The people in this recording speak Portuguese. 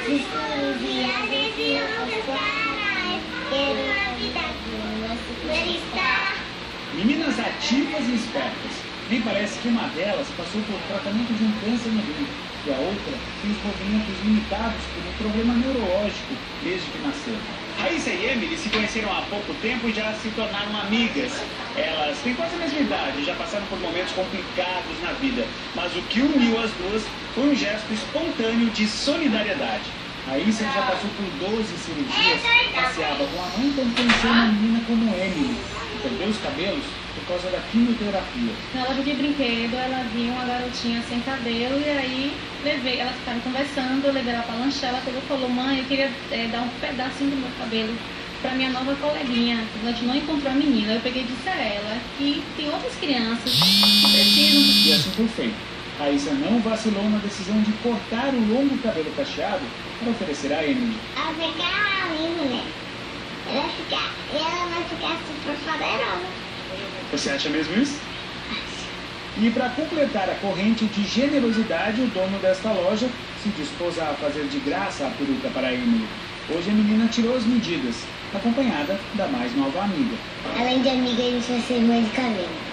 Estudos e adeus, parar. Quero uma vida boa, superstar. Meninas ativas e espertas. Me parece que uma delas passou por tratamento de um câncer no rim e a outra tem os movimentos limitados por um problema neurológico desde que nasceu. Raíssa e Emily se conheceram há pouco tempo e já se tornaram amigas. Elas têm quase a mesma idade, já passaram por momentos complicados na vida, mas o que uniu as duas foi um gesto espontâneo de solidariedade. Raíssa já passou por 12 cirurgias, passeava com a mãe quando conheceu uma menina como Emily, que perdeu os cabelos por causa da quimioterapia. Na loja de brinquedo, ela viu uma garotinha sem cabelo e aí elas ficaram conversando, eu levei ela pra lanchar, ela pegou e falou: mãe, eu queria dar um pedacinho do meu cabelo pra minha nova coleguinha. A gente não encontrou a menina. Eu peguei e disse a ela que tem outras crianças que precisam. E assim foi feito. Raíssa não vacilou na decisão de cortar o longo cabelo cacheado para oferecer a Emily. Ela fica linda, né? Ela vai ficar super poderosa. Você acha mesmo isso? E para completar a corrente de generosidade, o dono desta loja se dispôs a fazer de graça a peruca para a Emily. Hoje a menina tirou as medidas, acompanhada da mais nova amiga. Além de amiga, a gente vai ser mãe de cabelo.